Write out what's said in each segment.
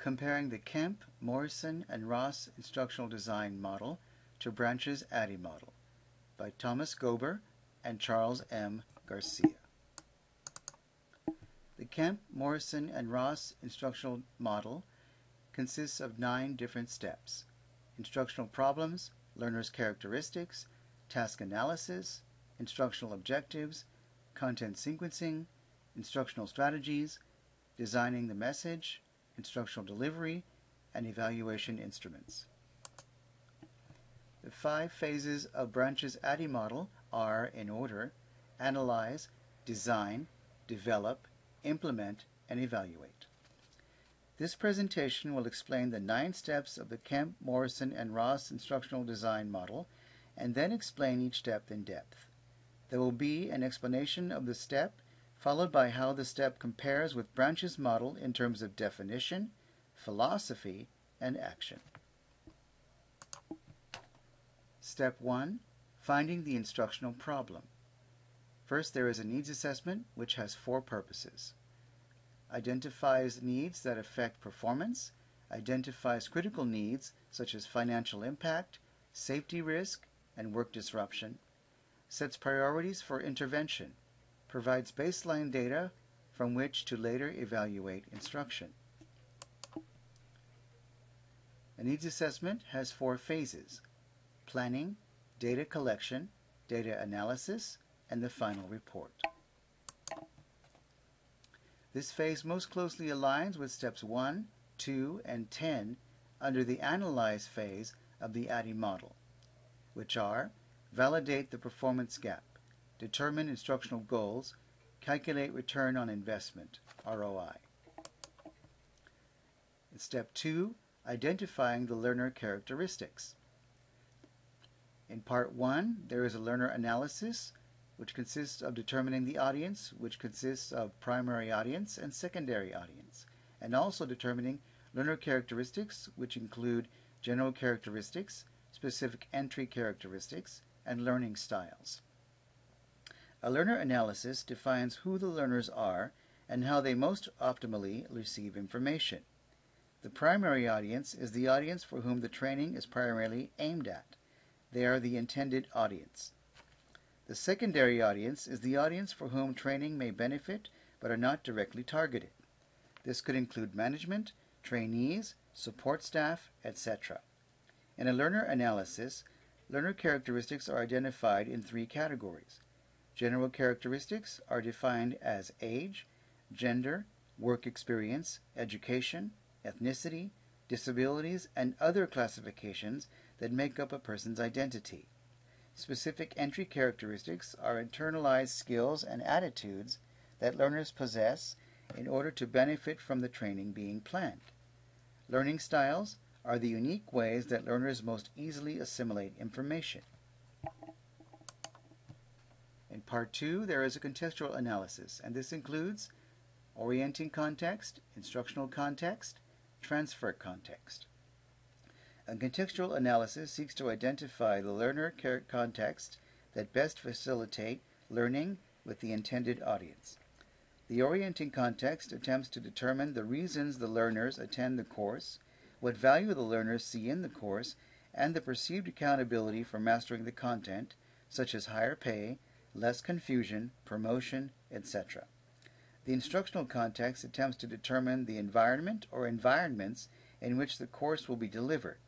comparing the Kemp, Morrison, and Ross instructional design model to Branch's ADDIE model by Thomas Gober and Charles M. Garcia. The Kemp, Morrison, and Ross instructional model consists of 9 different steps: instructional problems, learner's characteristics, task analysis, instructional objectives, content sequencing, instructional strategies, designing the message, instructional delivery, and evaluation instruments. The 5 phases of Branch's ADDIE model are, in order, analyze, design, develop, implement, and evaluate. This presentation will explain the 9 steps of the Kemp, Morrison, and Ross instructional design model, and then explain each step in depth. There will be an explanation of the step, followed by how the step compares with Branch's model in terms of definition, philosophy, and action. Step 1. Finding the instructional problem. First, there is a needs assessment, which has 4 purposes. Identifies needs that affect performance, identifies critical needs such as financial impact, safety risk, and work disruption, sets priorities for intervention, provides baseline data from which to later evaluate instruction. A needs assessment has 4 phases: planning, data collection, data analysis, and the final report. This phase most closely aligns with steps 1, 2, and 10 under the analyze phase of the ADDIE model, which are: validate the performance gap, determine instructional goals, calculate return on investment, ROI. In step 2, identifying the learner characteristics. In part 1, there is a learner analysis, which consists of determining the audience, which consists of primary audience and secondary audience, and also determining learner characteristics, which include general characteristics, specific entry characteristics, and learning styles. A learner analysis defines who the learners are and how they most optimally receive information. The primary audience is the audience for whom the training is primarily aimed at. They are the intended audience. The secondary audience is the audience for whom training may benefit but are not directly targeted. This could include management, trainees, support staff, etc. In a learner analysis, learner characteristics are identified in 3 categories. General characteristics are defined as age, gender, work experience, education, ethnicity, disabilities, and other classifications that make up a person's identity. Specific entry characteristics are internalized skills and attitudes that learners possess in order to benefit from the training being planned. Learning styles are the unique ways that learners most easily assimilate information. In part 2, there is a contextual analysis, and this includes orienting context, instructional context, transfer context. A contextual analysis seeks to identify the learner context that best facilitate learning with the intended audience. The orienting context attempts to determine the reasons the learners attend the course, what value the learners see in the course, and the perceived accountability for mastering the content, such as higher pay, less confusion, promotion, etc. The instructional context attempts to determine the environment or environments in which the course will be delivered.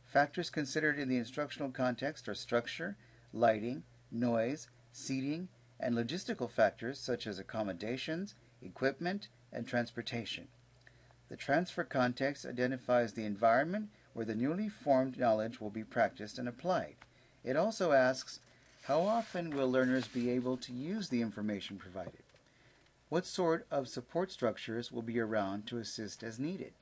Factors considered in the instructional context are structure, lighting, noise, seating, and logistical factors such as accommodations, equipment, and transportation. The transfer context identifies the environment where the newly formed knowledge will be practiced and applied. It also asks, how often will learners be able to use the information provided? What sort of support structures will be around to assist as needed?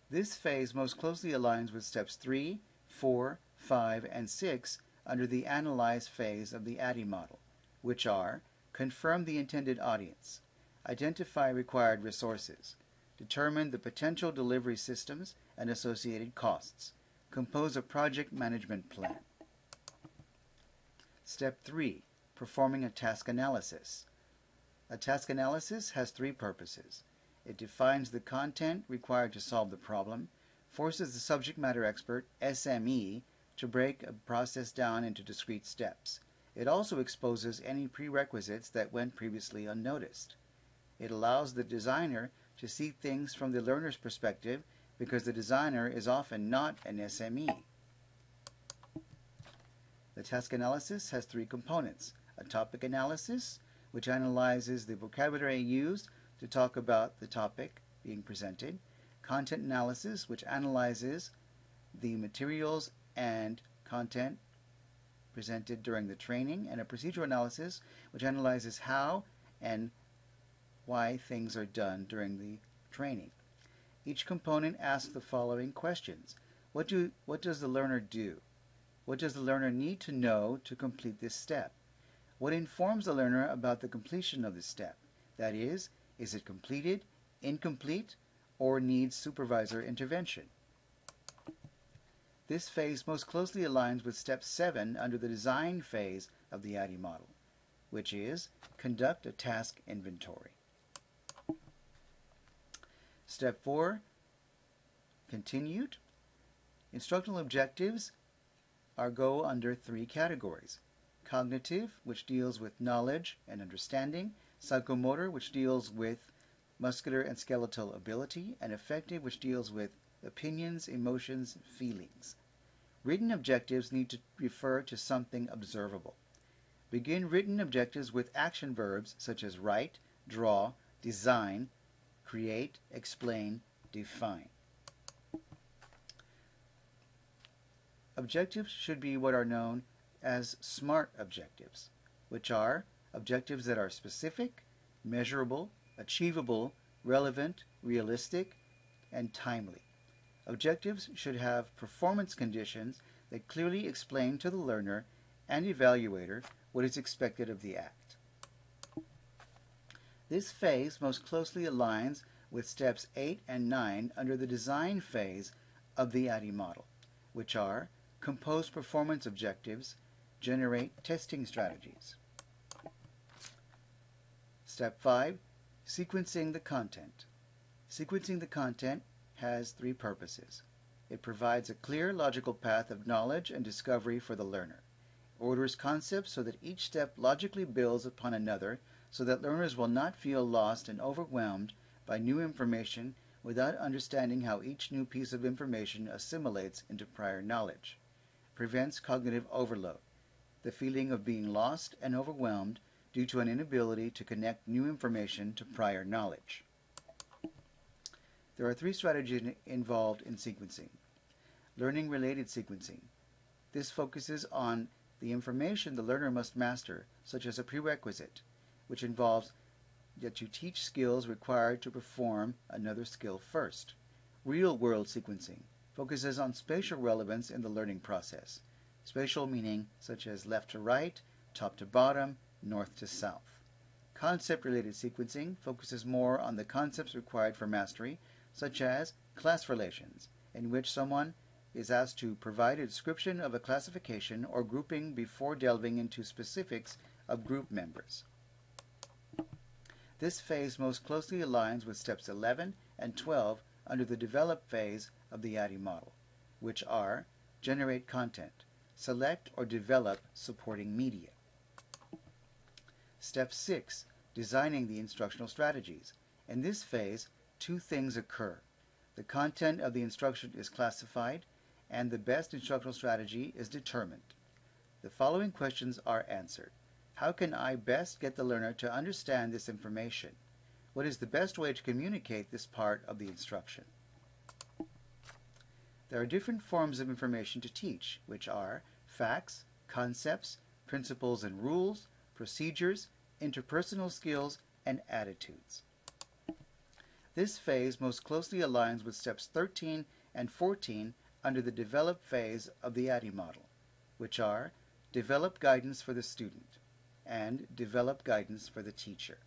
This phase most closely aligns with steps 3, 4, 5, and 6 under the analyze phase of the ADDIE model, which are: confirm the intended audience, identify required resources, determine the potential delivery systems and associated costs, compose a project management plan. Step 3. Performing a task analysis. A task analysis has 3 purposes: It defines the content required to solve the problem, forces the subject matter expert, SME, to break a process down into discrete steps. It also exposes any prerequisites that went previously unnoticed. It allows the designer to see things from the learner's perspective because the designer is often not an SME. The task analysis has three components: a topic analysis, which analyzes the vocabulary used to talk about the topic being presented; content analysis, which analyzes the materials and content presented during the training; and a procedural analysis, which analyzes how and why things are done during the training. Each component asks the following questions. What does the learner do? What does the learner need to know to complete this step? What informs the learner about the completion of this step? That is it completed, incomplete, or needs supervisor intervention? This phase most closely aligns with step 7 under the design phase of the ADDIE model, which is conduct a task inventory. Step 4, continued. Instructional objectives go under 3 categories: cognitive, which deals with knowledge and understanding; psychomotor, which deals with muscular and skeletal ability; and affective, which deals with opinions, emotions, feelings. Written objectives need to refer to something observable. Begin written objectives with action verbs such as write, draw, design, create, explain, define. Objectives should be what are known as SMART objectives, which are objectives that are specific, measurable, achievable, relevant, realistic, and timely. Objectives should have performance conditions that clearly explain to the learner and evaluator what is expected of the act. This phase most closely aligns with steps 8 and 9 under the design phase of the ADDIE model, which are compose performance objectives, generate testing strategies. Step 5, sequencing the content. Sequencing the content has 3 purposes. It provides a clear, logical path of knowledge and discovery for the learner. It orders concepts so that each step logically builds upon another, so that learners will not feel lost and overwhelmed by new information without understanding how each new piece of information assimilates into prior knowledge. It prevents cognitive overload, the feeling of being lost and overwhelmed due to an inability to connect new information to prior knowledge. There are 3 strategies involved in sequencing. Learning-related sequencing. This focuses on the information the learner must master, such as a prerequisite, which involves that you teach skills required to perform another skill first. Real-world sequencing focuses on spatial relevance in the learning process. Spatial meaning such as left to right, top to bottom, north to south. Concept-related sequencing focuses more on the concepts required for mastery, such as class relations, in which someone is asked to provide a description of a classification or grouping before delving into specifics of group members. This phase most closely aligns with steps 11 and 12 under the develop phase of the ADDIE model, which are generate content, select or develop supporting media. Step 6, designing the instructional strategies. In this phase, 2 things occur. The content of the instruction is classified, and the best instructional strategy is determined. The following questions are answered. How can I best get the learner to understand this information? What is the best way to communicate this part of the instruction? There are different forms of information to teach, which are facts, concepts, principles and rules, procedures, interpersonal skills, and attitudes. This phase most closely aligns with steps 13 and 14 under the develop phase of the ADDIE model, which are develop guidance for the student and develop guidance for the teacher.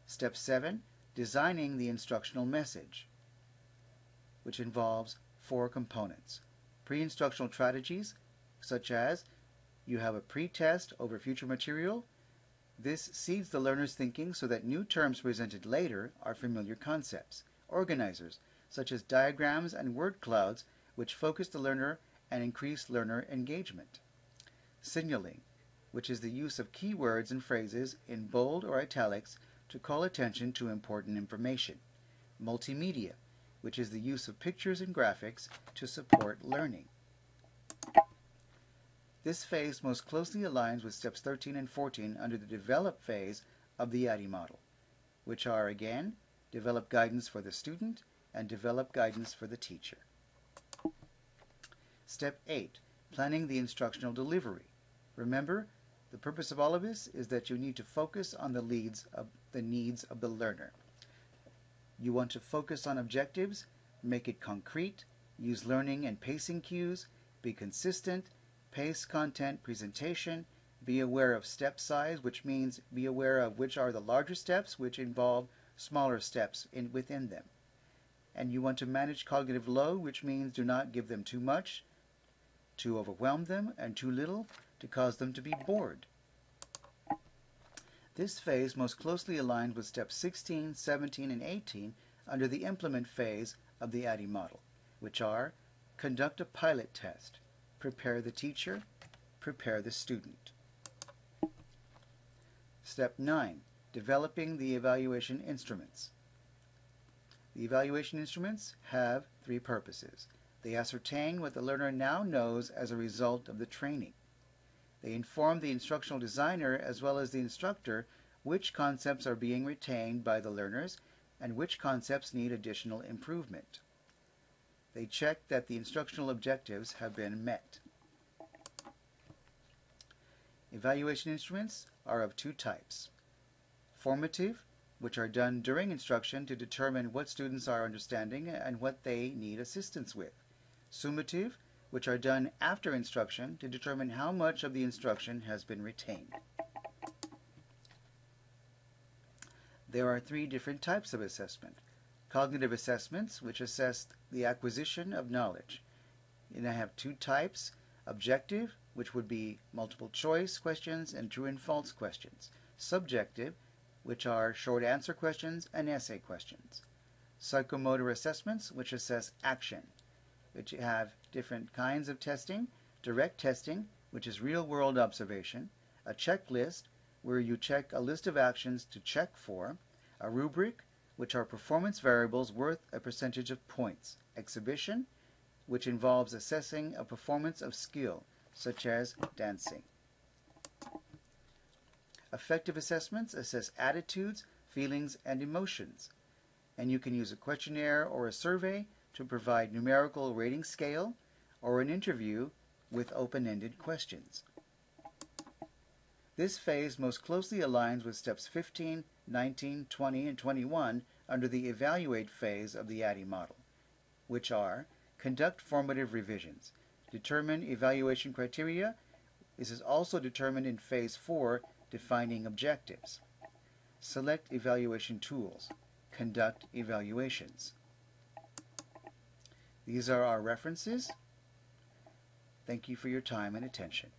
Step 7, designing the instructional message, which involves 4 components. Pre-instructional strategies, such as you have a pre-test over future material, This seeds the learner's thinking so that new terms presented later are familiar concepts, organizers, such as diagrams and word clouds, which focus the learner and increase learner engagement. Signaling, which is the use of keywords and phrases in bold or italics to call attention to important information. Multimedia, which is the use of pictures and graphics to support learning. This phase most closely aligns with steps 13 and 14 under the develop phase of the ADDIE model, which are, again, develop guidance for the student and develop guidance for the teacher. Step 8, planning the instructional delivery. Remember, the purpose of all of this is that you need to focus on the needs of the learner. You want to focus on objectives, make it concrete, use learning and pacing cues, be consistent, pace content presentation, be aware of step size, which means be aware of which are the larger steps, which involve smaller steps within them. And you want to manage cognitive load, which means do not give them too much to overwhelm them and too little to cause them to be bored. This phase most closely aligns with steps 16, 17, and 18 under the implement phase of the ADDIE model, which are conduct a pilot test, prepare the teacher, prepare the student. Step 9, developing the evaluation instruments. The evaluation instruments have three purposes. They ascertain what the learner now knows as a result of the training. They inform the instructional designer as well as the instructor which concepts are being retained by the learners and which concepts need additional improvement. They check that the instructional objectives have been met. Evaluation instruments are of two types. Formative, which are done during instruction to determine what students are understanding and what they need assistance with. Summative, which are done after instruction to determine how much of the instruction has been retained. There are three different types of assessment. Cognitive assessments, which assess the acquisition of knowledge. And I have two types. Objective, which would be multiple choice questions and true and false questions. Subjective, which are short answer questions and essay questions. Psychomotor assessments, which assess action, which have different kinds of testing. Direct testing, which is real-world observation. A checklist, where you check a list of actions to check for. A rubric, which are performance variables worth a percentage of points. Exhibition, which involves assessing a performance of skill, such as dancing. Affective assessments assess attitudes, feelings, and emotions. And you can use a questionnaire or a survey to provide numerical rating scale or an interview with open-ended questions. This phase most closely aligns with steps 15, 19, 20, and 21 under the evaluate phase of the ADDIE model, which are conduct formative revisions, determine evaluation criteria. This is also determined in phase 4, defining objectives. Select evaluation tools, conduct evaluations. These are our references. Thank you for your time and attention.